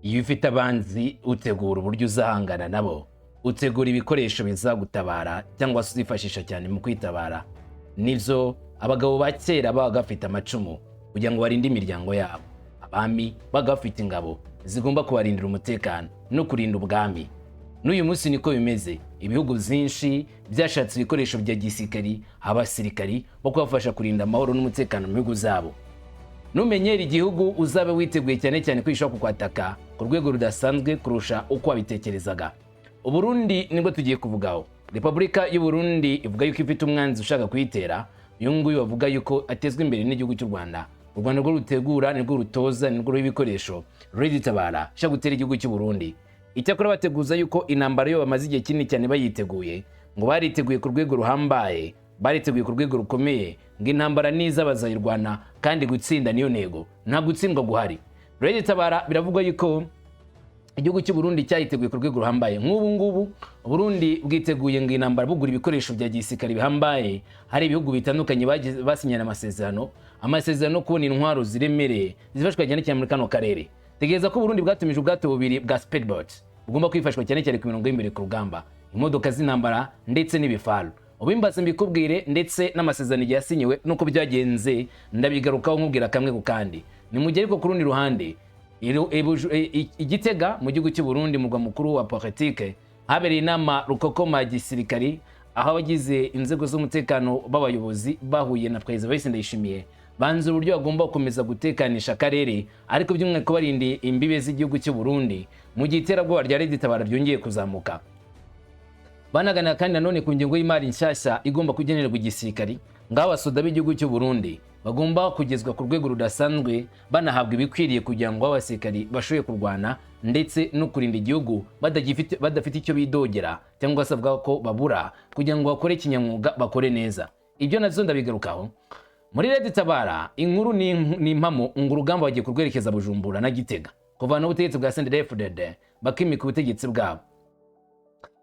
Iyo ufite abanzi utegura uburyo uzahangana nabo, utegura ibikoresho bizagutabara cyangwa se uzifashisha cyane mu kwitabara. Nivyo abagabo ba kera babaga bafite amacumu kugira ngo barinde imiryango yabo. Abami babaga bafite ingabo zigomba kubarindira umutekano no kurinda ubwami. N'uyu munsi niko bimeze. Ibihugu byinshi byashatse ibikoresho bya gisirikari, abasirikari bo kubafasha kurinda amahoro n'umutekano mu bihugu zabo. Numenyera igihugu uzabe witeguye cyane cyane kwishaka kukwataka ku rwego rudasanzwe kurusha uko wabitekerezaga. Uburundi nibwo tugiye kuvugaho. Repubulika y'u Burundi ivuga yuko ifite umwanzi ushaka kuyitera. Uyu nguyu bavuga yuko atezwe imbere n'igihugu cy'u Rwanda. U Rwanda rwo rutegura, nirwo rutoza, nirwo ibikoresho, ruri Tabara shaka gutera igihugu cy'u Burundi. Icyakora bateguza yuko intambara yo bamaze igihe kinini cyane bayiteguye, ngo bariteguye ku rwego ruhambaye, bariteguye ku rwego rukomeye, ngo intambara niza bazayirwana kandi gutsinda niyo ntego, nta gutsindwa guhari. Ruri Tabara biravugwa yuko igihugu cy'u Burundi cyayiteguye ku rwego ruhambaye. Nk'ubu ngubu Burundi bwiteguye ngo intambara bugura ibikoresho bya gisirikare bihambaye. Hari ibihugu bitandukanye basinyana amasezerano kubona intwaro ziremereye zifashwa cyane cyane muri kano karere. Tegereza ko Burundi bwatumije ubwato bubiri bwa speedboat bugomba kwifashwa cyane cyane ku mirongo y'imbere ku rugamba, imodoka z'intambara ndetse n'ibifaru. Ubimbaze mbikubwire ndetse n'amasezerano yasinyiwe nuko byagenze ndabigarukaho nkubwira kamwe ku kandi. Ni mu gihe ariko ku rundi ruhande Igitega mu gihugu cy'u Burundi murwa mukuru wa politique habereye inama rukokoma gisirikari aho abagize inzego z'umutekano b'abayobozi bahuye na President Ndayishimiye banze uburyo bagomba gukomeza gutekanisha akarere ariko by'umwihariko barinde imbibe z'igihugu cy'u Burundi mu gihe iterabwoba rya Leta Tabara byongeye kuzamuka. Banagana kandi nanone ku ngingo y'imari nshyashya igomba kugenerwa igisirikari ngaho abasoda b'igihugu cy'u Burundi bagomba kugezwa ku rwego rudasanzwe banahabwa ibikwiriye kugira ngo abasirikari bashoboye kurwana ndetse no kurinda igihugu badafite icyo bidogera cyangwa se avuga ko babura kugira ngo bakore kinyamwuga bakore neza. Ibyo nazo ndabigarukaho. Muri Leta Tabara inkuru ni impamo ngo urugamba bagiye kurwerekeza Bujumbura na Gitega kuvana ubutegetsi bwa CNDD-FDD bakimika ubutegetsi bwabo.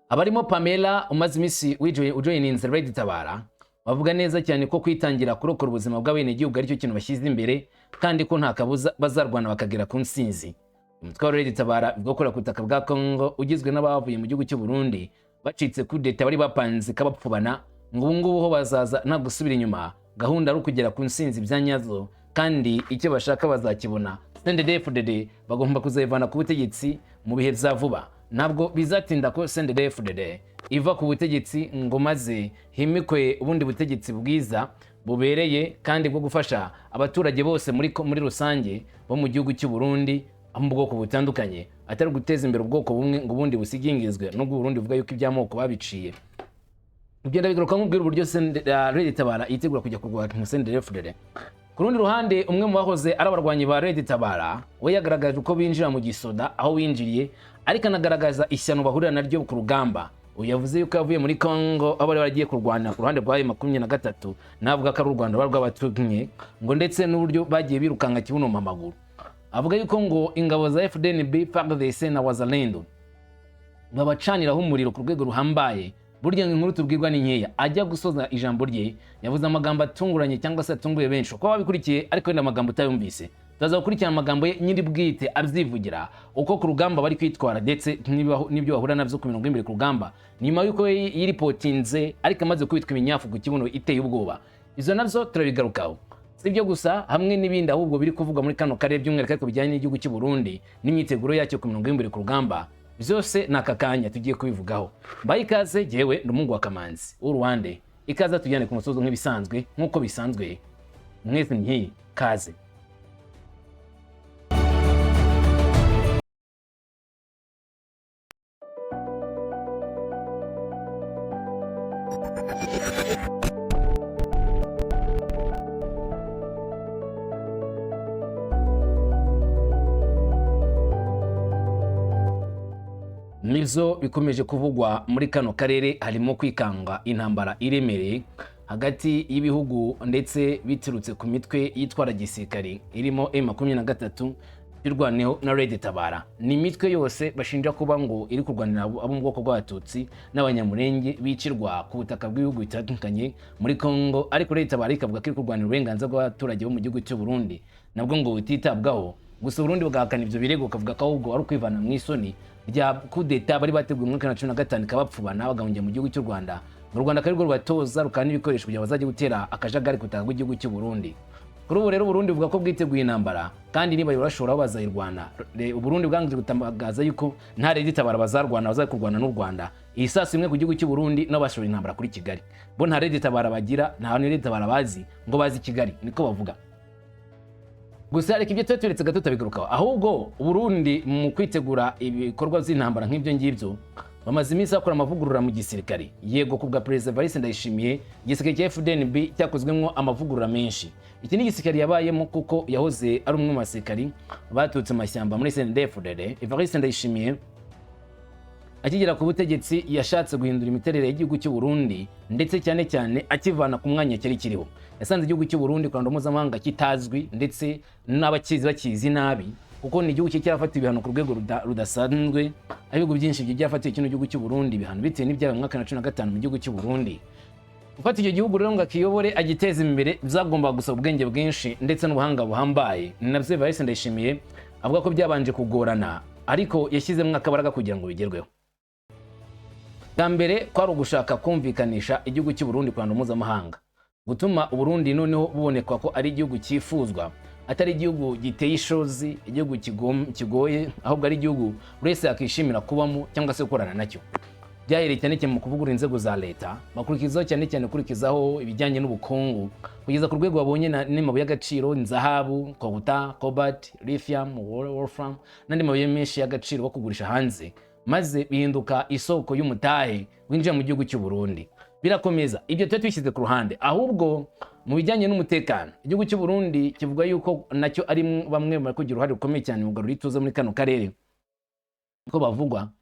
Abarimo Pamela umaze iminsi ujoyininze Leta Tabara bavuga neza cyane ko kwitangira kurokora ubuzima bw'abenegihugu aricyo kintu bashyize imbere kandi ko nta kabuza bazarwana bakagera ku nsinzi. Umutwe wa Leta Tabara ugakora ku butaka bwa Congo ugizwe n'abavuye mu gihugu cy'u Burundi bacitse ku Leta bari bapanze kabapfubana ngo ubungubu ho bazaza nta gusubira inyuma, gahunda ari ukugera ku nsinzi bya nyazo kandi icyo bashaka bazakibona. CNDD-FDD bagomba kuzayivana ku butegetsi mu bihe bya vuba. Ntabwo bizatinda ko CNDD-FDD iva ku butegetsi ngo maze himikwe ubundi butegetsi bwiza bubereye kandi bwo gufasha abaturage bose muri rusange bo mu gihugu cy'u Burundi mu bwoko butandukanye, atari guteza imbere ubwoko bumwe ngo ubundi busigingizwe no Burundi vuga yuko ibyamoko babiciye. Ibyo ndabigaruka nkubwira uburyo Leta Tabara itegura kujya kurwanya CNDD-FDD. Ku rundi ruhande umwe mu bahoze ari abarwanyi ba Leta Tabara we yagaragaje uko binjira mu gisoda aho winjiriye ariko anagaragaza ishyano bahurira naryo ku rugamba. Uyavuze yuko yavuye muri Congo abo bari baragiye kurwana ku ruhande rwa 23 navuga ko ari u Rwanda rw'abatumye ngo ndetse n'uburyo bagiye birukanka kibuno mu maguru. Avuga yuko ngo ingabo za FDNB FARDC na Wazalendo babacaniraho umuriro ku rwego ruhambaye. Burya inkuru tubwirwa ni nkeya. Ajya gusoza ijambo rye yavuze amagambo atunguranye cyangwa se atunguye benshi uko babikurikiye ariko wenda amagambo utayumvise. Tuzaza gukurikirana amagambo ye nyiri bwite abyivugira uko ku rugamba bari kwitwara ndetse n'ibyo bahura nabyo ku mirongo imbere ku rugamba nyuma yuko yiripotinze ariko amaze kwitwa iminyafu ku kibuno iteye ubwoba. Izo nabyo turabigarukaho. Sibyo gusa hamwe n'ibindi ahubwo biri kuvugwa muri kano karere by'umwihariko ariko bijyanye n'igihugu cy'u Burundi n'imyiteguro yacyo ku mirongo imbere ku rugamba. Byose nakakanya tugiye kubivugaho. Mbaye ikaze jewe Umuhungu wa Kamanzi U Rwanda. Ikaza tujyane ku musozo nk'ibisanzwe nkuko bisanzwe. Mwese nti kaze. Nivyo bikomeje kuvugwa muri kano karere harimo kwikanga intambara iremereye hagati y'ibihugu ndetse biturutse ku mitwe yitwara gisirikari irimo M23 irwaneho na Leta Tabara. Ni imitwe yose bashinja kuba ngo iri kurwanira abo mu bwoko bw'Abatutsi n'Abanyamurenge bicirwa ku butaka bw'ibihugu bitandukanye muri Congo, ariko Leta Tabara ikavuga ko iri kurwanira uburenganzira bw'abaturage bo mu gihugu cy'u Burundi nabwo ngo butitabwaho gusa Burundi bugahakana ivyo birego kavuga ko ahubwo ari ukwivana mu isoni rya kudeta bari bateguye mu 2015 kabapfubana bagahungiye mu gihugu cy'u Rwanda. Mu Rwanda kandi rwo rubatoza rukana ibikoresho kugira bazaje gutera akajagari kutaka rw'igihugu cy'u Burundi. Kuri ubu rero Burundi buvuga ko bwiteguye intambara kandi niba yorashora bazayirwana. Burundi bwangije gutambagaza yuko nta redi Tabara bazarwana bazakurwana n'u Rwanda. Isasu imwe ku gihugu cy'u Burundi no bashora intambara kuri Kigali. Bo nta redi Tabara bagira, nta redi Tabara bazi ngo bazi Kigali niko bavuga. Gusa ariko ibyo turetse gato tabigarukaho. Ahubwo Burundi mu kwitegura ibikorwa by'intambara nk'ibyo ngibyo bamaze iminsi bakora amavugurura mu gisirikare. Yego kubwa President Valisi Ndayishimiye igisirikare cya FDNB cyakozwemo amavugurura menshi. Iki ni igisirikare yabayemo kuko yahoze ari umwe mu basirikari batutse amashyamba muri CNDD-FDD. Valisi Ndayishimiye akigera ku butegetsi yashatse guhindura imiterere y'igihugu cy'u Burundi ndetse cyane cyane akivana ku mwanya cyari kiriho. Yasanze igihugu cy'u Burundi ku ruhando mpuzamahanga kitazwi ndetse n'abakizi bakizi nabi kuko ni igihugu cyarafata ibihano ku rwego rudasanzwe. Ibihugu byinshi byafatiye kino gihugu cy'u Burundi ibihano bitewe n'ibyabaye mu mwaka wa 2015 mu gihugu cy'u Burundi. Gufata icyo gihugu rero ngo akiyobore agiteza imbere byagomba gusaba ubwenge bwinshi ndetse n'ubuhanga buhambaye. Nabyo Valisi Ndayishimiye avuga ko byabanje kugorana ariko yashyizemo akabaraga kugira ngo bigerweho. Bwa mbere kwari ugushaka kumvikanisha igihugu cy'u Burundi ku ruhando mpuzamahanga, gutuma u Burundi noneho buboneka ko ari igihugu cyifuzwa, atari igihugu giteye ishozi, igihugu kigoye, ahubwo ari igihugu buri wese yakishimira kubamo cyangwa se gukorana nacyo. Byahereye cyane cyane mu kuvugurura inzego za leta, bakurikizaho cyane cyane kurikizaho ibijyanye n'ubukungu kugeza ku rwego babonye n'amabuye y'agaciro, inzahabu, kobuta, cobalt, lithium, wolfram n'andi mabuye menshi y'agaciro bo kugurisha hanze, maze bihinduka isoko y'umutahe winjira mu gihugu cy'u Burundi. Birakomeza ibyo twishyize ku ruhande, ahubwo mu bijyanye n'umutekano igihugu cy'u Burundi kivuga yuko nacyo ari bamwe mu kugira uruhare rukomeye cyane mu garura ituze muri kano karere. Ko bavugwa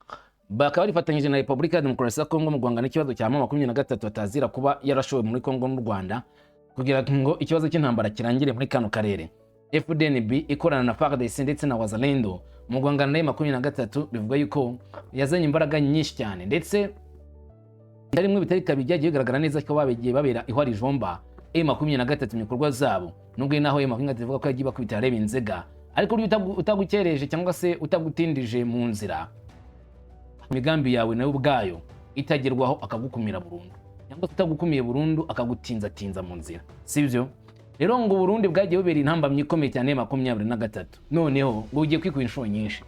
bakaba rifatanyije na Repubulika ya Demokarasi ya Congo mu guhangana n'ikibazo cya 23 atazira kuba yarashowe muri Congo n'u Rwanda kugira ngo ikibazo cy'intambara kirangire muri kano karere. FDNB ikorana na FARDC ndetse na Wazalendo mu guhangana na 23 bivuga yuko yazanye imbaraga nyinshi cyane ndetse rimwe bitari kabijya bigaragara neza ko babegiye babera ihwari jomba 23 mu bikorwa zabo. Nubwo naho 23 bivuga ko yagiye bakubita areba inzega, ariko utagukereje cyangwa se utagutindije mu nzira imigambi yawe nayo ubwayo itagerwaho akagukumira burundu, cyangwa utagukumiye burundu akagutinza mu nzira, sivyo? Rero ngo Burundi bwagiye bubera intamba myikomeye cyane 23 noneho ngo ugiye kwikuba inshuro nyinshi.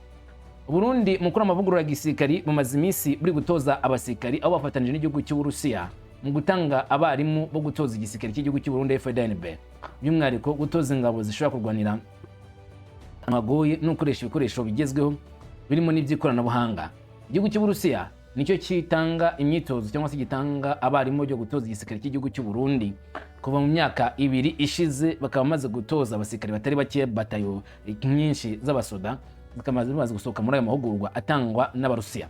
Burundi mukuru amavugurura ya gisirikari bumaze iminsi buri gutoza abasirikari abo bafatanije n'igihugu cy'u Burusiya mu gutanga abarimu bo gutoza igisirikari cy'igihugu cy'u Burundi FDNB, by'umwihariko gutoza ingabo zishobora kurwanira amagoye no gukoresha ibikoresho bigezweho birimo n'iby'ikoranabuhanga. Igihugu cy'u Burusiya nicyo kitanga imyitozo cyangwa se gitanga abarimu byo gutoza igisirikari cy'igihugu cy'u Burundi. Kuva mu myaka 2 ishize bakaba bamaze gutoza abasirikari batari bake, batayo nyinshi z'abasoda zikamaze gusohoka muri ayo mahugurwa atangwa n'Abarusiya.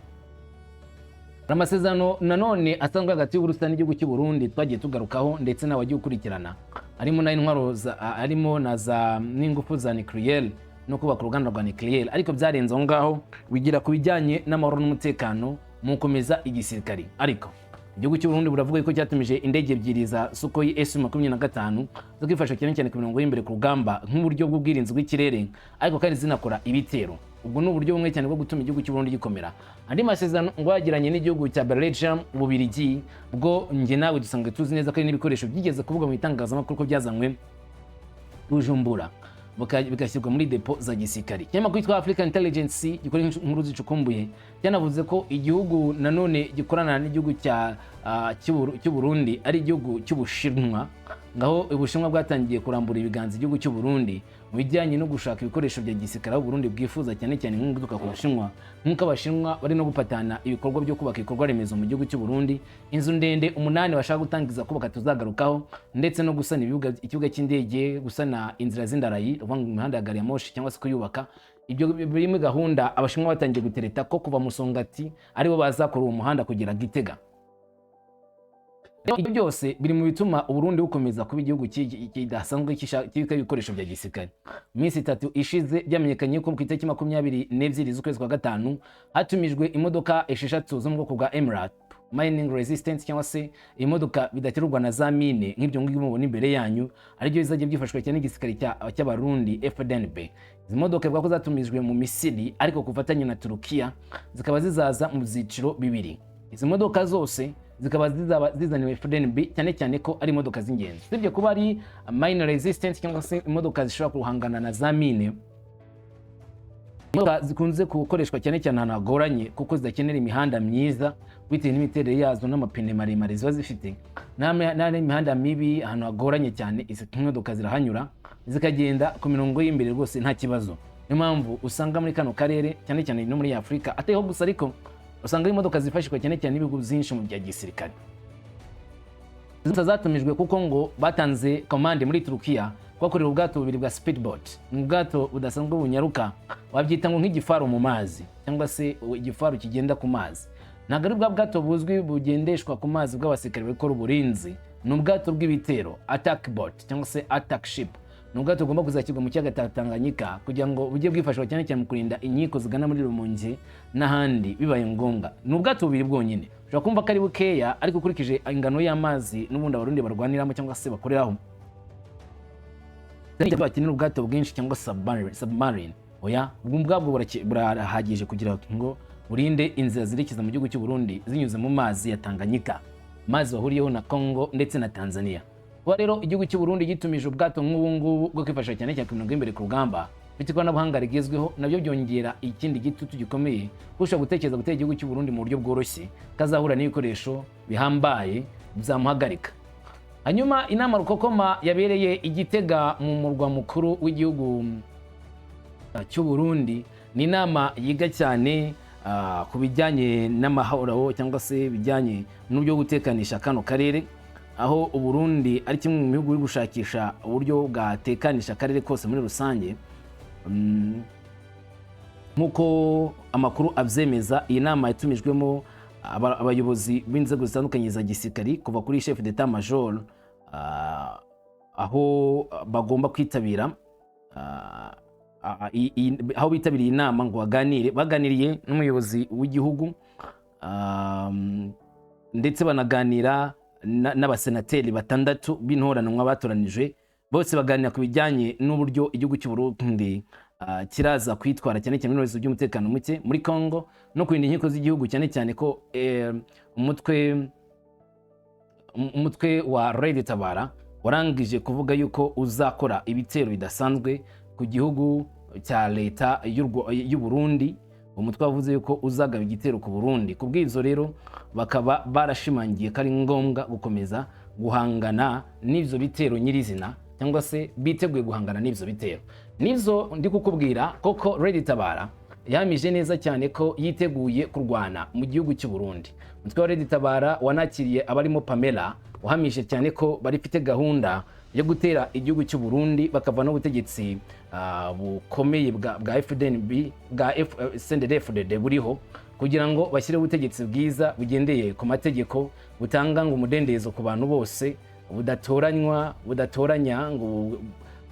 Amasezerano nanone asanzwe hagati y'Uburusiya n'igihugu cy'u Burundi twagiye tugarukaho ndetse n'abagiye gukurikirana, harimo na intwaro harimo na za n'ingufu za nucleaire no kubaka uruganda rwa nucleaire, ariko byarenze aho ngaho bigira ku bijyanye n'amahoro n'umutekano mu gukomeza igisirikari. Ariko igihugu cy'u Burundi buravuga ko cyatumije indege ebyiri za Sukhoi Su-25 zo kwifasha cyane ku mirongo y'imbere ku rugamba nk'uburyo bw'ubwirinzi bw'ikirere, ariko kandi zinakora ibitero. Ubwo ni uburyo bumwe cyane bwo gutuma igihugu cy'u Burundi gikomera. Andi masezerano ngo yagiranye n'igihugu cya Belgium, Ububirigi, bwo nge nawe dusanga tuzi neza ko ari n'ibikoresho byigeze kuvuga mu itangazamakuru ko byazanywe Bujumbura bigashyirwa muri depo za gisirikari. Ikinyamakuru cyitwa African Intelligence gikora inkuru zicukumbuye cyanavuze ko igihugu nanone gikorana n'igihugu cy'u Burundi ari igihugu cy'Ubushinwa, ngaho Ubushinwa bwatangiye kurambura ibiganza igihugu cy'u Burundi mu bijyanye no gushaka ibikoresho bya gisirikare aho Burundi bwifuza cyane cyane nk'inguduka ku Bushinwa, nk'uko Abashinwa bari no gupatana ibikorwa byo kubaka ibikorwa remezo mu gihugu cy'u Burundi, inzu ndende 8 bashaka gutangiza kubaka tuzagarukaho, ndetse no gusana ikibuga cy'indege, gusana inzira z'indarayi mu mihanda ya gari ya moshi cyangwa se kuyubaka. Ibyo biri muri gahunda Abashinwa batangiye gutereta ko kuva Musongati aribo bazakora uwo muhanda kugera Gitega. Ibyo byose biri mu bituma Burundi bukomeza kuba igihugu kidasanzwe cy'ibika ibikoresho bya gisirikare. Iminsi 3 ishize byamenyekanye ko ku itariki 22 z'ukwezi kwa gatanu hatumijwe imodoka 6 zo mu bwoko bwa Emirates mining resistance cyangwa se imodoka bidaterurwa na za mine nk'ibyo ngibyo mubona imbere yanyu aribyo bizajya byifashishwa cyane n'igisirikare cy'abarundi FDNB. Izi modoka bwa ko zatumijwe mu Misiri ariko kufatanya na Turukiya zikaba zizaza mu byiciro bibiri. Izi modoka zose zikaba zizaniwe FDNB cyane cyane ko ari imodoka z'ingenzi. Sibyo kuba ari mine resistance cyangwa se imodoka zishobora kuhangana na za mine. Imodoka zikunze gukoreshwa cyane cyane ahantu hagoranye kuko zidakenera imihanda myiza bitewe n'imiterere yazo n'amapine maremare ziba zifite. Nane imihanda mibi ahantu hagoranye cyane, izi modoka zirahanyura zikagenda ku mirongo y'imbere rwose nta kibazo. Niyo mpamvu usanga muri kano karere cyane cyane no muri Afrika ateho gusa ariko usanga imodoka zifashishwa cyane cyane ibihugu byinshi mu bya gisirikare. Zatumijwe kuko ngo batanze command muri Turukiya kwakorera ubwato bubiri bwa speedboat. Ubwato budasanzwe bunyaruka wabyita ngo nk'igifaru mu mazi cyangwa se igifaru kigenda ku mazi. Ntabwo ari bwa bwato buzwi bugendeshwa ku mazi bw'abasirikare bakora uburinzi, ni ubwato bw'ibitero attack boat cyangwa se attack ship. Ni ubwato bugomba kuzakirwa mu kiyaga Tanganyika kugira ngo bujye bwifashishwa cyane cyane mu kurinda inkiko zigana muri Rumonge n'ahandi bibaye ngombwa. Ni ubwato bubiri bwonyine. Ushobora kumva ko ari bukeya ariko ukurikije ingano y'amazi n'ubundi abarundi barwaniramo cyangwa se bakoreraho. Bakenera ubwato bwinshi cyangwa submarine. Oya, ubwabwo burahagije kugira ngo burinde inzira zirekiza mu gihugu cy'u Burundi zinyuze mu mazi ya Tanganyika, mazi bahuriyeho na Congo ndetse na Tanzania. Kuba rero igihugu cy'u Burundi gitumije ubwato nk'ubu ngubu bwo kwifasha cyane cyane kumirongo imbere ku rugamba bifite ikoranabuhanga rigezweho, nabyo byongera ikindi gitutu gikomeye kurusha gutekereza gutera igihugu cy'u Burundi mu buryo bworoshye kazahura n'ibikoresho bihambaye byamuhagarika. Hanyuma inama rukokoma yabereye igitega mu murwa mukuru w'igihugu cy'u Burundi ni inama yiga cyane ku bijyanye n'amahoro cyangwa se bijyanye n'uburyo gutekanisha kano karere, aho u Burundi ari kimwe mu bihugu biri gushakisha uburyo bwatekanisha akarere kose muri rusange. Nkuko amakuru abyemeza, iyi nama yatumijwemo abayobozi b'inzego zitandukanye za gisirikari kuva kuri chef d'état major aho bagomba kwitabira aho bitabiriye inama ngo baganiriye n'umuyobozi w'igihugu ndetse banaganira n'abasenateri batandatu b'intoranwa batoranijwe. Bose baganira ku bijyanye n'uburyo igihugu cy'u Burundi kiraza kwitwara cyane cyane n'ubuyobozi by'umutekano muke muri Congo no kurinda inkiko z'igihugu, cyane cyane ko umutwe wa Red Tabara warangije kuvuga yuko uzakora ibitero bidasanzwe ku gihugu cya leta y'u Burundi. Umutwe wavuze yuko uzagaba igitero ku Burundi. Kubw'izo rero bakaba barashimangiye ko ari ngombwa gukomeza guhangana n'ivyo bitero nyirizina cyangwa se biteguye guhangana n'ivyo bitero. Nivyo ndi kukubwira koko Red Tabara yamije neza cyane ko yiteguye kurwana mu gihugu cy'u Burundi. Umutwe wa Red Tabara wanakiriye abarimo Pamela uhamije cyane ko barifite gahunda yo gutera igihugu cy'u Burundi bakava no butegetsi bukomeye bwa FDNB bwa CNDD-FDD buriho kugira ngo bashyire ubutegetsi bwiza bugendeye ku mategeko butanga ngo umudendezo ku bantu bose budatoranya ngo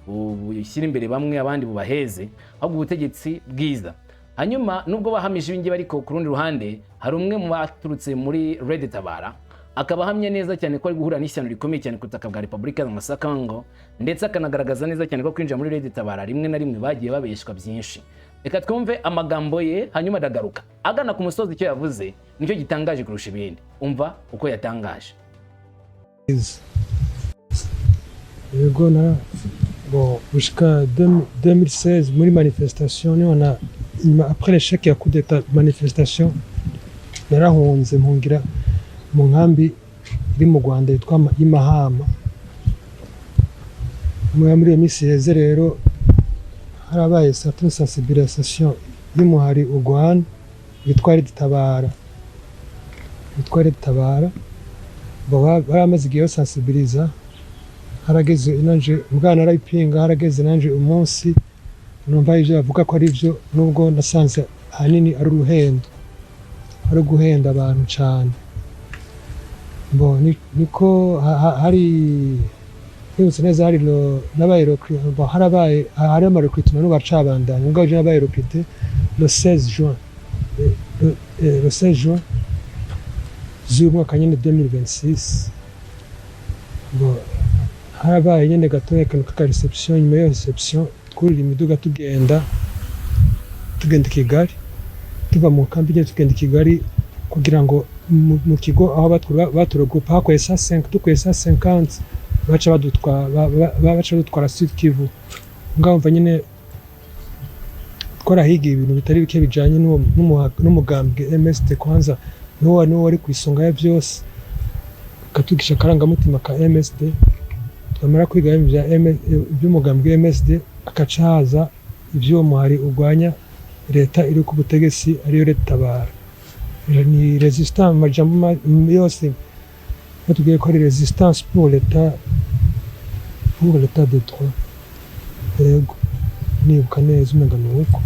bushyire imbere bamwe abandi bubaheze, ahubwo ubutegetsi bwiza. Hanyuma nubwo bahamije ibingi bariko ku rundi ruhande hari umwe mu baturutse muri Red Tabara akaba ahamye neza cyane ko ari guhura n'ishyano rikomeye cyane ku butaka bwa Repubulika ya Congo, ndetse akanagaragaza neza cyane ko kwinjira muri Red Tabara rimwe na rimwe bagiye babeshwa byinshi. Reka twumve amagambo ye hanyuma ndagaruka agana ku musozi. Icyo yavuze nicyo gitangaje kurusha ibindi. Umva uko yatangaje. Yego na bon jusqu'à 2016 muri manifestation on a après l'échec ya coup d'état manifestation yarahunze mpungira mu nkambi iri mu Rwanda yitwa Imahama. Muri iyo minsi heze rero harabaye certaine sensibilisation y'umuhari u Rwanda witwa Red Tabara baramaze igihe sensibiliza. Harageze nanje mbwana arayipinga, harageze nanje umunsi numva ivyo bavuga ko ari byo, nubwo nasanze hanini ari uruhendo, ari guhenda abantu cyane. Bon niko hari yose neza hari n'abayirokriye harabaye hari amarekrutment n'ubacabandanya ngo je n'abayirokite le 16 juin z'uyu mwaka nyine 2026 ngo harabaye nyine gatoya akantu k'aka reception. Nyuma y'iyo reception twurira imiduga tugenda Kigali, tuva mu kambi nyine tugenda Kigali kugira ngo mu kigo aho baturegupa hakoye 105 dukoye 150 baca badutwara Sud Kivu. Ngamva nyine twarahiga ibintu bitari bike bijanye n'umugambwe MSD kwanza niwo wari ku isonga ya byose, katugisha akarangamutima ka MSD. Twamara kwiga iby'umugambwe MSD akaca haza ibyo muhari urwanya leta iri ku butegetsi ariyo leta Tabara. Ni resistance majambo yose batubwiye ko ari resistance pour l'état de droit. Yego nibuka neza umenga nuko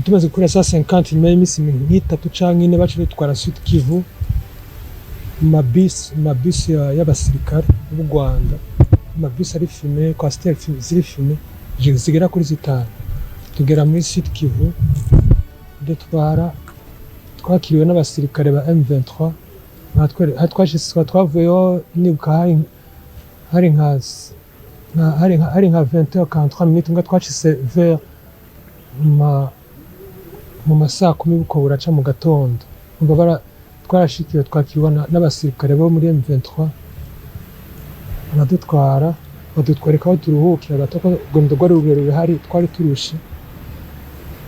tumaze gukora 150 nyuma y'iminsi nk'itatu canke ine baca dutwara Sud Kivu mabisi y'abasirikare b'u Rwanda, mabisi ari filmé coaster ziri filmé zigera kuri 5. Tugera muri Sud Kivu twakiriwe n'abasirikare ba M23 twavuyeho nibuka hari nka 20h43 minutes nga twacise vers mu masaa 10 buko buraca mu gatondo. Twarashikiwe twakiriwe n'abasirikare bo muri M23 badutwareka aho turuhukira gatoko gondo gwari rurerure hari twari turushe.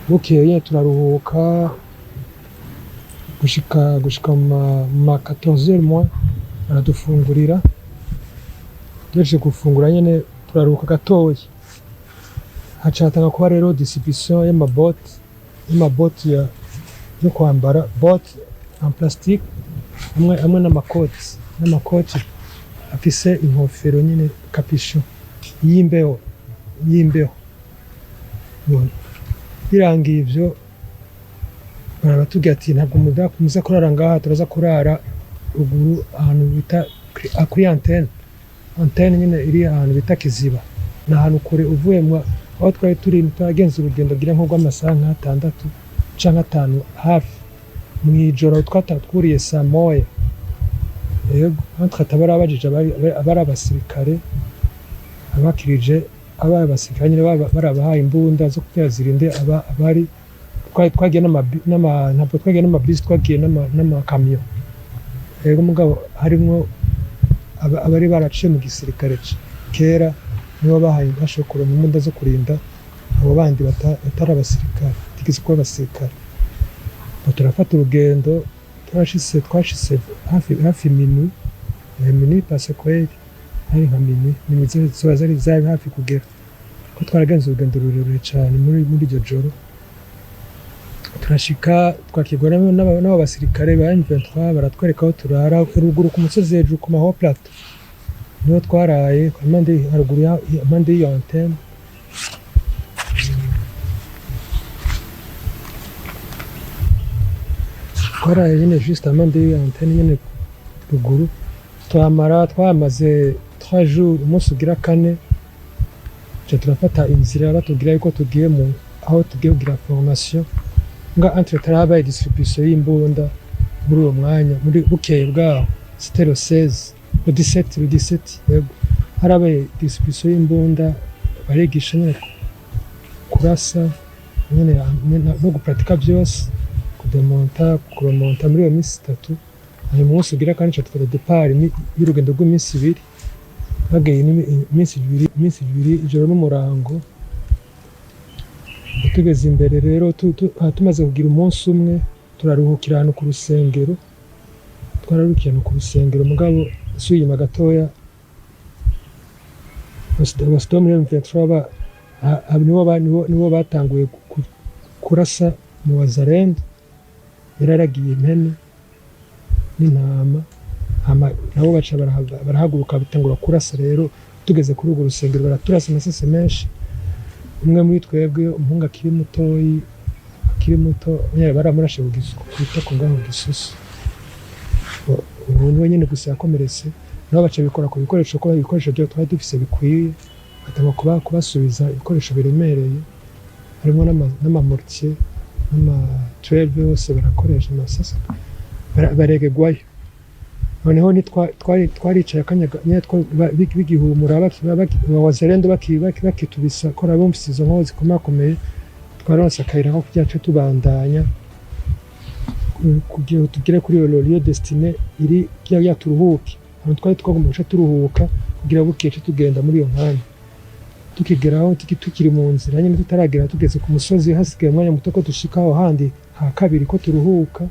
Bukeye turaruhuka gushika ma 14h moins baradufungurira. Tuje gufungura nyene turaruhuka gatoya, hacatanga kuba rero distribution y'amaboti yo kwambara, bote en plastique amwe n'amakoti afise inkofero nyine capuchon y'imbeho. Birangiye ivyo barabatubwira ati ntabwo muza kurara ngaha, turaza kurara ruguru ahantu bita kuri antenne nyine iri ahantu bita Kiziba. Ni ahantu kure uvuye aho twari turi twagenza urugendo gira nko rw'amasaha nk'6 canke 5 hafi mw'ijoro twaturiye saa moya. Yego entre Tabara abajije abari abasirikare abakirije abasirikare nyine barabahaye imbunda zo kugira zirinde abari twagiye ntabwo twagiye n'amabisi, twagiye n'amakamyo. Yego mugabo harimo abari baraciye mu gisirikare kera nibo bahaye bashokora mu mbunda zo kurinda abo bandi batari abasirikare, tigeze kuba abasirikare. Turafata urugendo twashise hafi minuit passe kweli hari nka minuit ziba zari hafi kugera ko twaragenze urugendo rurerure cyane muri iryo joro. Turashika twakigora n'abo basirikare ba M23 baratwereka aho turara ruguru ku musozi hejuru ku maho plateau. Niho twaraye amande y'iyo antenne. Twaraye nyine juste amande y'iyo antenne nyine ruguru. Twamaze 3 jours, umunsi ugira 4 turafata inzira batubwira yuko tugiye aho tugiye kugira formation nga entre travail distribution y'imbunda. Muri uwo mwanya muri bukeye bwaho c'était le 16 le 17 yego harabaye distribution y'imbunda, barigisha nyine kurasa nyine no gupratika byose, kuremonta muri iyo minsi 3. Hari umunsi ugira kandi twatwara départ y'urugendo rw'iminsi 2 bagaye iminsi 2 ijoro n'umurango. Tugeze imbere rero tumaze kugira umunsi umwe turaruhukira ahantu ku rusengero. Twararukiye ku rusengero mugabo suyima gatoya abasitomu M23 nibo batanguye kurasa mu wazarendo. Yararagiye impene n'intama nabo baca barahaguruka bitangura kurasa. Rero tugeze kuri urwo rusengero baraturasa amasase menshi. Umwe muri twebwe umuhungu akiri muto baramurashe kwita ku ngaho gisusu. Umuntu wenyine gusa yakomeretse, nabo baca bikora ku bikoresho ko ibikoresho byo twari dufise bikwiye, batanga kubasubiza ibikoresho biremereye harimo n'amamortier 12 bose barakoresha amasasa baregegwayo noneho ni twaricaye akanya bigihumura abazerendo bakitubisa kora bumvise izo nkozi zikomakomeye twaronse akayira ko kujya tubandanya kugira tugere kuri iyo lieu destiné iri kya turuhuke twari twagomba turuhuka kugira bukiye tugenda muri iyo nkambi tukigeraho tukiri mu nzira nyine tutaragera tugeze ku musozi hasigaye umwanya muto ko dushikaho handi ha kabiri ko turuhuka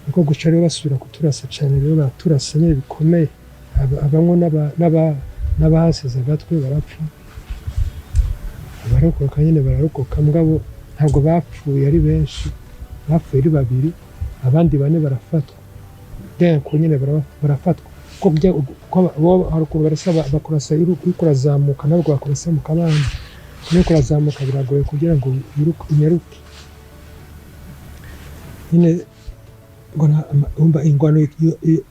niko guca rero basubira kuturasa cyane rero baturasa nyine bikomeye abamwe n'abahasize agatwe barapfa abarokoka nyine bararokoka mugabo ntabwo bapfuye ari benshi bapfuye ari babiri abandi bane barafatwa ko nyine barafatwa ko harukuru barasaba bakurasa ikuzamuka nabwo bakurasa mu Kamanzi no kurazamuka biragoye kugira ngo inyaruke nyine umba ingwano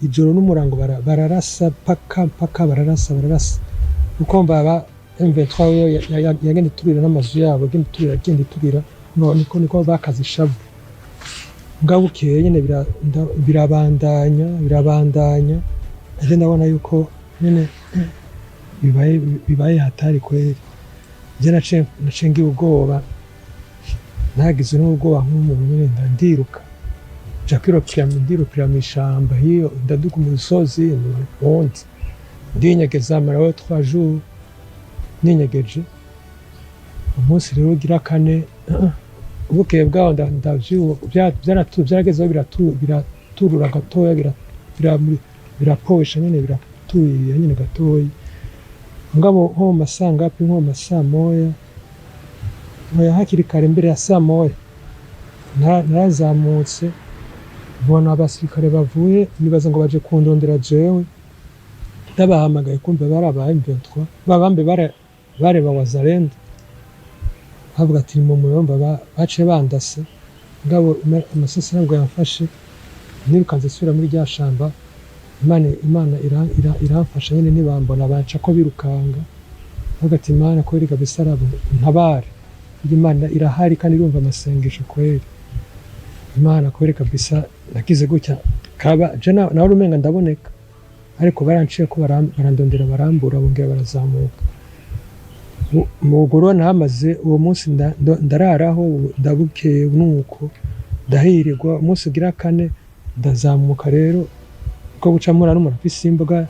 ijoro n'umurango bararasa paka bararasa uko mbaba M23 yagende turira n'amazu yabo agende turira niko bakaze shavu ngabukeye nyine birabandanya aje ndabona yuko nyine bibaye hatari kweri je nacengiye ubwoba nagize n'ubwoba nk'umuntu nyine ndiruka ndirukira mu ishamba hiyo ndaduka mu misozi n'ubundi ndinyegeza maraho 3 jours ninyegeje umunsi rero ugira kane ubukeye bwaho ndavyo byaragezeho biraturura gatoya biraposha nyine biratuye nyine gatoya ngabo nko masanga api nko masamoya moya hakiri kare mbere ya samoya narazamutse bona abasirikare bavuye nibaza ngo baje kundondera jewe ndabahamagaye kumva barabaye M23 babambe bareba wazarenda havuga ati mu muyomba bace bandase ngabo amasasi ntabwo yamfashe nirukanze sura muri rya shamba Imana iramfasha nyine nibambona banca ko birukanga hagati Imana ko rika bisarabo ntabare Imana irahari kandi irumva amasengesho kweri Imana ko rika bisa nakize gutya kaba je na urumenga ndaboneka ariko baranciye ko barandondera barambura bongera barazamuka mu gorona hamaze uwo munsi ndararaho ndabukeye nuko ndahirirwa umunsi ugira kane ndazamuka rero ko guca mura n'umuntu afise imboga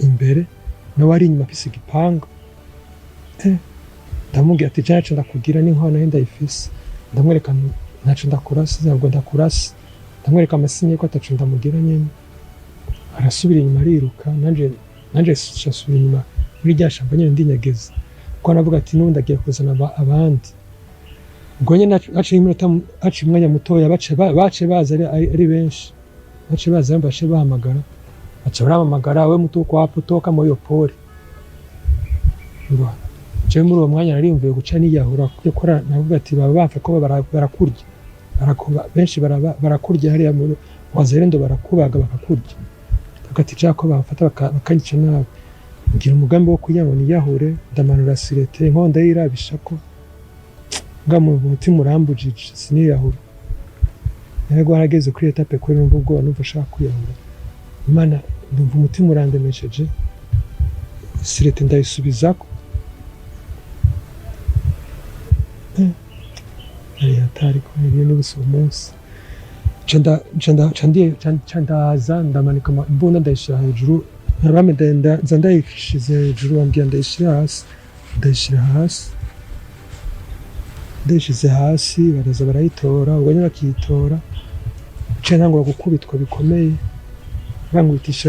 imbere nawe ari inyuma afise igipanga ndamubwira ati cyacu ndakugira n'inkono yenda ifise ndamwereka ntacu ndakurasa ntabwo ndakurasa ndamwereka amasinye ko atacu ndamugira nyine arasubira inyuma ariruka nanje shasubira inyuma muri rya shamba nyine ndinyegeza ko navuga ati n'ubundi agiye kuzana abandi ubwo nyine haciye umwanya mutoya bace baza ari benshi bace baza bashe bahamagara baca baramamagara we mutuko wapo toka mu yo pole ngo je muri uwo mwanya narimvuye guca niyahura gukora navuga ati baba bapfa ko barakurya barakuba benshi barakurya hariya mu wazerendo barakubaga bakakurya agati cyako bafata bakanyica nawe ngira umugambi wo kugira ngo niyahure ndamanura sirete inkonda yirabishako ngamu umutima urambujije siniyahura yego harageze kuri etape kuri numva ubwo numva shaka kwiyahura Imana ndumva umutima urandemesheje sirete ndayisubizako ari hatari ko niyo n'ubuso umunsi chandaza ndamanika imbunda ndayishira hejuru nabame ndayishize hejuru bambwiye ndayishira hasi baraza barayitora ubwo nyine bakiyitora ntangura gukubitwa bikomeye bangubitisha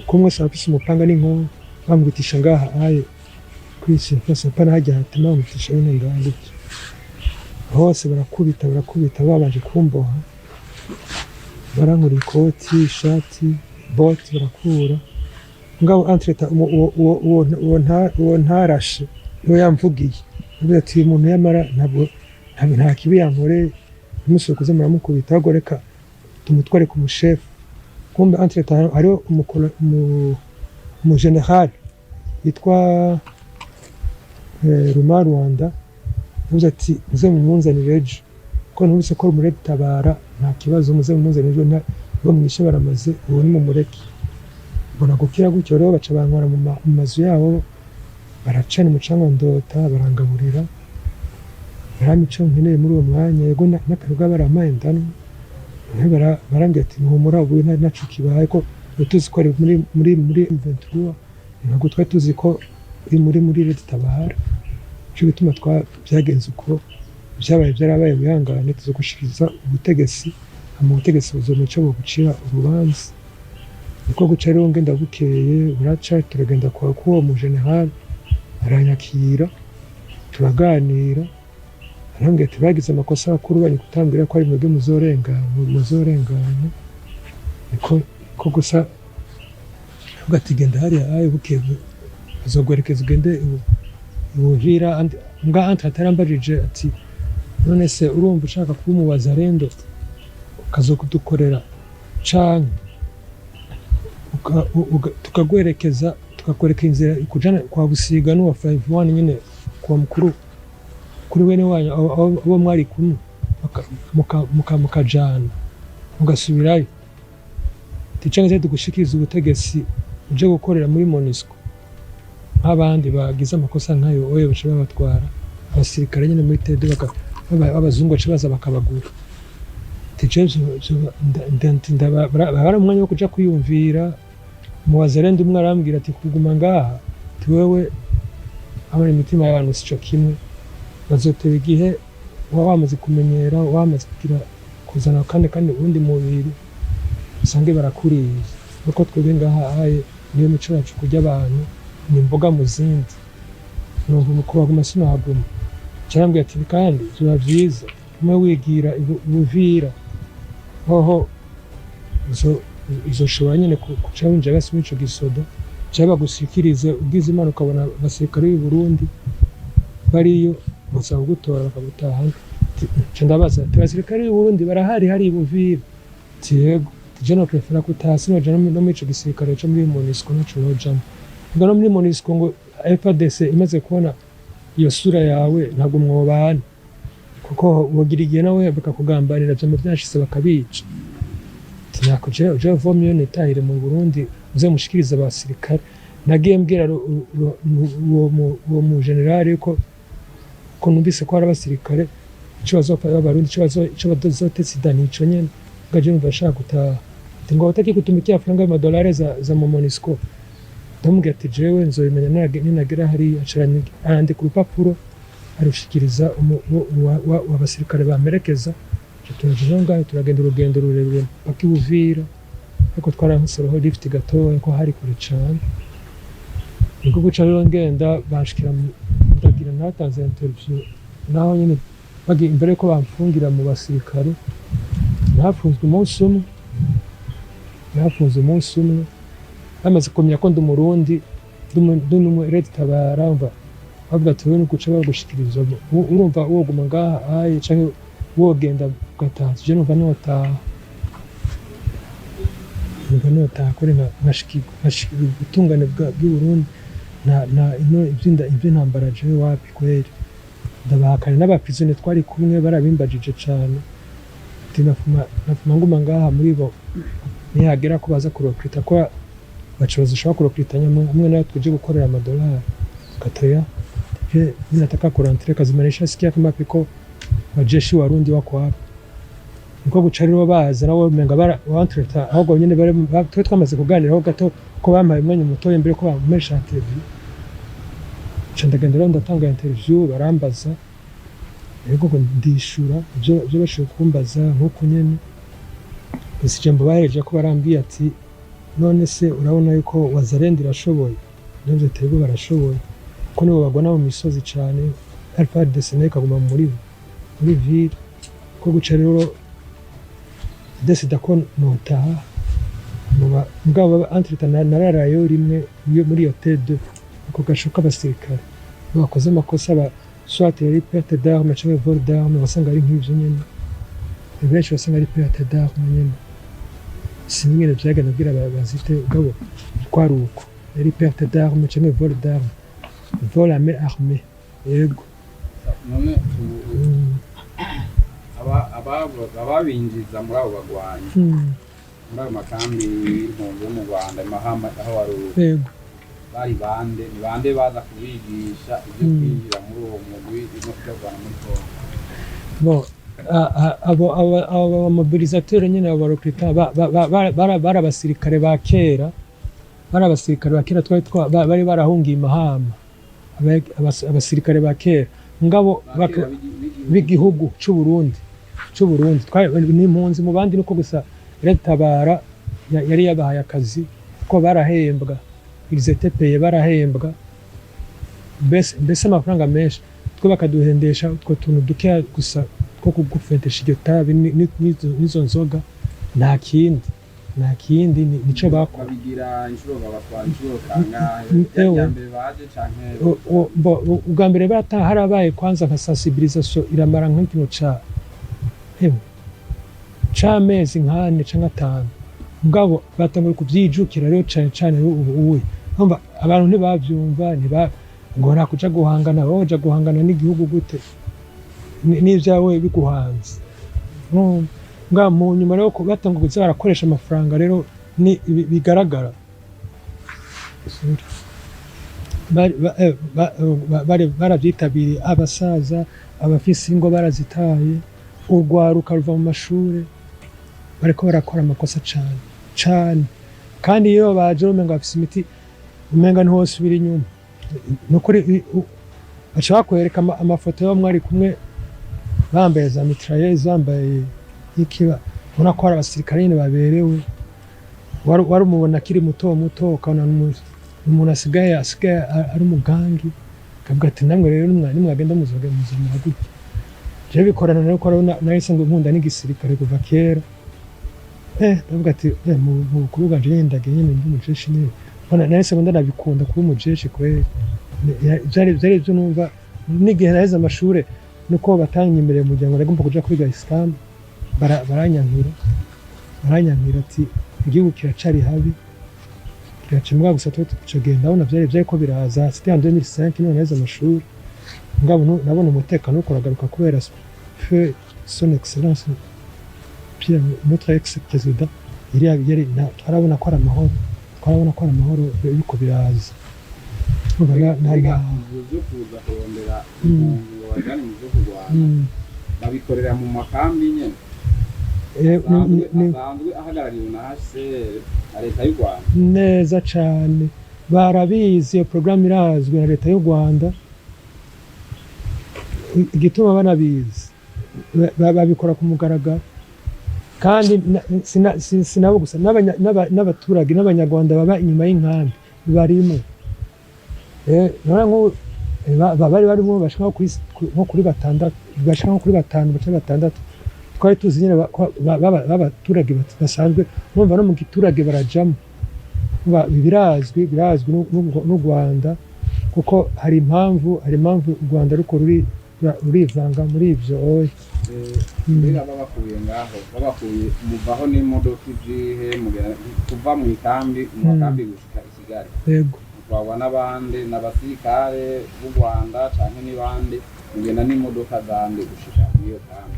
kumwe afise umupanga n'inkono bangubitisha ngaha aye kwisi fasa pana hajya hatima bangubitisha nyine ngaha gutya hose barakubita babanje kumboha barankura ikoti ishati bote barakura ngabo entreta uwo ntarashe niwe yamvugiye avuga ati umuntu yamara nta kibi yankore umusore kuze muramukubita agoreka tumutware ku mushefu kumbe entreta hariho umugeneral yitwa Ruri Rwanda avuga ati muze mumunzanire ejo ko ntubise ko muri Tabara nta kibazo muze n'ejo bo mwishe baramaze uwo ni mu mureke mbona gukira gutyo rero baca bankora mu mazu yabo baracana umucanga ndota barangaburira baramico nkeneye muri uwo mwanya yego n'akaruga baramaye ndano barambye ati ntihumura ubu naco kibaye ko tuzi ko muri 23 ntabwo twari tuzi ko muri leta Tabara cyo bituma byagenze uko byabaye byarabaye bihangane tuzo gushikiriza ubutegetsi mu butegetsi buzomeca bwo gucira urubanza niko guca rero ngenda bukeye buraca turagenda kwa kuwo mu general aranyakira turaganira arambye ati bagize amakosa akuru bari kutambwira ko ari mwebwe muzorengana niko ko gusa ugatigenda hari ayo bukeye azogwerekeza ugende ubuhira mbwa atarambajije ati none se urumva ushaka kumubaza rendo ukazokudukorera canke tukagwerekeza tukakwereka inzira kujana kwa Busiga n'uwa 51 nyine kwa mukuru kuri wene wanyu abo mwari kumwe mukajana mugasubirayo ticanga tugushikiriza ubutegetsi uje gukorera muri MONUSCO nk'abandi bagize amakosa nkayo oye baca babatwara abasirikare nyine muri TD abazungu baca baza bakabagura bara umwanya wo kuja kuyumvira muwazerende umwe arambwira ati kuguma ngaha ti wewe abari imitima y'abantu sico kimwe bazotera igihe wamaze kumenyera wamaze kugira kuzana kandi ubundi mubiri usange barakuriye uko twebwe ngaha aye niyo mico yacu kujya abantu ni imboga mu zindi numva umukuru wa masino haguma cyarambye ati kandi zuba byiza umwe wigira ubuvira hoho izoshobora nyine kuca winjira gasi mico gisoda cyaba gusikirize ubwiza imana ukabona abasirikare b'i Burundi bariyo gusa gutora bakagutaha ndabaza abasirikare b'i Burundi barahari hari ubuvira yego jeno prefera kutasi no jano no mico gisirikare cyo muri MONUSCO naco nojamo ngano muri MONUSCO ngo FARDC imaze kubona iyo sura yawe ntabwo mwobana kuko wogirigiye nawe bakakugambanira byo byashise bakabica tinakuje uje vomyo netahire mu Burundi uze mushikiriza abasirikare nagiye mbwira uwo mu general ko numvise ko ari abasirikare cyo bazofata abarundi cyo badozotetse danico nyene gaje numva shaka gutaha ngo bataki gutumikia franga y'amadolari za MONUSCO ndamubwira ati jewe nzobimenya ninagera hari acaranye andi ku rupapuro arushikiriza w'abasirikare bamerekeza tuje ngaho turagenda urugendo rurerure bakibuvira ariko twaramusoroho lift gatoya ko hari kure cyane niko guca rero ngenda bashikira ndagira natanze interview naho nyine bagi imbere ko bamfungira mu basirikare nafunzwe umunsi umwe bamaze kumenya ko ndi umurundi ndi mu leta Tabara mva bavuga ati we nuguca bagushikiriza urumva woguma ngaha aye canke wogenda gataha je numva notaha kuri nkashikirwa ubutungane bw'i Burundi iby'intambara je wapi kweri ndabahakana n'abaprisone twari kumwe barabimbajije cane nafuma nguma ngaha muri bo nihagera ko baza kurokrita ko bacuruza ushobora kurokritanya hamwe nayo tuje gukorera amadolari gatoya ninataka kurantre kazimanisha sikia kama piko wajeshi warundi wako hapa niko guca rero baza nawe menga barantreta ahubwo nyine twe twamaze kuganiraho gato ko bampaye umwanya mutoye mbere ko bamesha interview ndagenda rero ndatanga interview barambaza yego ko ndishura byo bashaka kumbaza nkuko nyene isijambo bahereje ko barambwiye ati none se urabona yuko wazarenda irashoboye navyo tego barashoboye ko nibo bagwana mu misozi cyane alfa desene kaguma muri ville ko guca rero desida ko notaha mugabo entreta nararayo rimwe muri hotel 2 ko gashoka abasirikare bakoze amakosa soit les pertes d'armes cyangwa vol d'armes basanga ari nk'ivyo nyene benshi basanga ari perte d'armes nyene sinigeze byagana bwira bazite gabo kwaruko les pertes d'armes cyangwa vol d'armes vol à main armée yego none ababinjiza muri abo bagwanyi muri ayo makambi y'impunzi yo mu Rwanda mahama aho waruri bari bande ni bande baza kubigisha ibyo kwinjira muri uwo mugwi no kujana muri Congo abo mobilisateurs nyine abo recruter bara abasirikare ba kera bari barahungiye imahama abasirikare ba kera ngabo b'igihugu cy'u Burundi n'impunzi mu bandi nuko gusa Tabara yari yabahaye akazi ko barahembwa ils étaient payés barahembwa mbese amafaranga menshi twe bakaduhendesha utwo tuntu duke gusa two kugufentesha iryo tabi n'izo nzoga nta kindi nico bakora babigira inshuro babatwara inshuro kangahe mbere baje canke ubwa mbere harabaye kwanza nka sensibilisation iramara nk'ikino c'amezi nk'ane canke atanu mugabo batanguye kuvyijukira rero cane ubu umva abantu ntibavyumva ngo nakuja guhangana boja guhangana n'igihugu gute n'ivyawe biguhanze nga mu nyuma rero batanguye kuza barakoresha amafaranga rero ni bigaragara baravyitabiriye abasaza abafise ingo barazitaye urwaruka ruva mu mashure bariko barakora amakosa cane kandi iyo baje umenga bafise imiti umenga ntihosubira inyuma nukuri baca bakwereka amafoto yo mwari kumwe bambaye za mitrailleuse bambaye ikiba ubona ko ari abasirikare nyine baberewe wari umubona akiri muto ukabona umuntu asigaye ari umugangi akavuga ati namwe rero nimwagenda muzamura gutya je bikorana rero ko nahise ngo nkunda n'igisirikare kuva kera ndavuga ati mu kuruga nje ndagiye nyine ndi umujeshi nyine nahise ngo ndanabikunda kuba umujeshi kweri byari byo numva n'igihe naheze amashure nuko batanyemereye umuryango nagomba kuja kwiga Islam baranyankira ati igihugu kiracari habi kiracimwa gusa tucagenda ndabona byari ko biraza c'était en 2005 none naheze amashuri ngabo nabona umutekano uko uragaruka kubera feu son excellence Pierre notre ex-président yari twarabona ko ari amahoro yuko biraza babikorera mu makambi nyene asanzwe ahagarariwe na HCR na leta y'u Rwanda neza cane barabizi iyo programme irazwi na leta y'u Rwanda igituma banabizi babikora ku mugaragaro kandi sinabo gusa n'abaturage n'abanyarwanda baba inyuma y'inkambi barimo bari barimo bashaka nko kuri batandatu baca twari tuzi nyine b'abaturage basanzwe numva no mu giturage barajamo birazwi n'u Rwanda kuko hari impamvu u Rwanda ruko rurivanga muri ivyo mbega babakuye ngaho babakuye muvaho n'imodoka ijihe kuva mu ikambi gushika i Kigali yego twabona n'abandi n'abasirikare b'u Rwanda canke n'ibandi mugenda n'imodoka zande gushika iyo kambi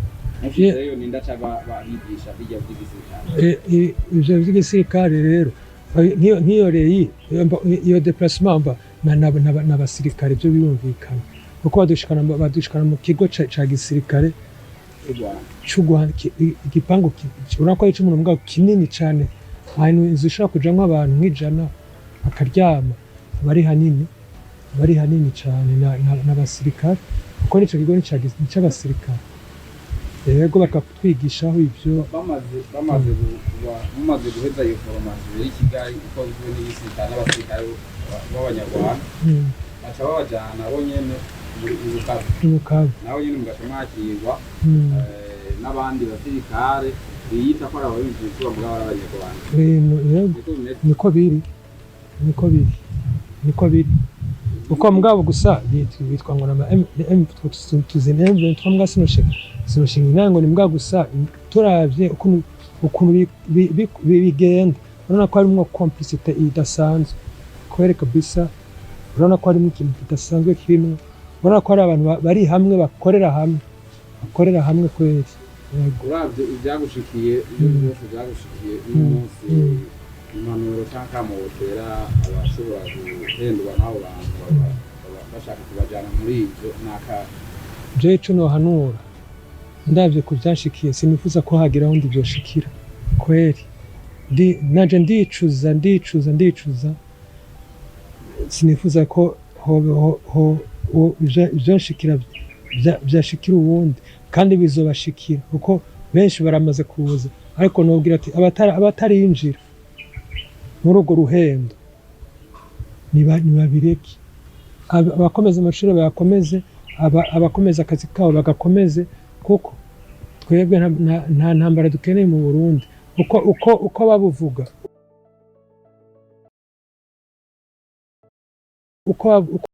Iyo ninda chaba bahigisha bijya by'igisirikare ivyo by'igisirikare rero nk'iyo reyi iyo déplacement n'abasirikare byo birumvikana kuko badushikana mu kigo ca gisirikare cy'u Rwanda igipangu urako ari cy'umuntu mbwa kinini cyane ahantu inzu ishaka kujamwo abantu nk'ijana akaryama bari hanini cyane n'abasirikare kuko nico kigo n'ic'abasirikare yego bakatwigishaho ivyo bamaze guheza iyo formation y'i Kigali uko bizwe n'ibisirikare n'abasirikare b'abanyarwanda baca babajana bo nyene Bukavu naho nyene mugatumwakirwa n'abandi basirikare biyita ko ari ababinjije bavuga abanyarwanda niko biri uko mugabo gusa bitwa ngo na M23 mbwa sinoshinga inango ni mbwa gusa turavye ukuntu bigenda urabona ko harimo complicité idasanzwe kwereka bisa urabona ko harimo ikintu kidasanzwe kirimo urabona ko ari abantu bari hamwe bakorera hamwe kweri uravye ivyagushikiye ibyo byose byagushikiye uyu munsi impanuro cyangwa mutera abashobora guhendwa n'abo bantu bashaka kubajyana muri ibyo naka je ico nohanura ndavye ku byanshikiye sinifuza ko hagira ahundi byoshikira kweri naje ndicuza sinifuza ko ivyonshikira byashikira uwundi kandi bizobashikira kuko benshi baramaze kuza ariko nobwira ati abatarinjira muri urwo ruhendo nibabireke abakomeza amashuri bayakomeze abakomeza akazi kabo bagakomeze kuko twebwe nta ntambara dukeneye mu Burundi uko babuvuga uko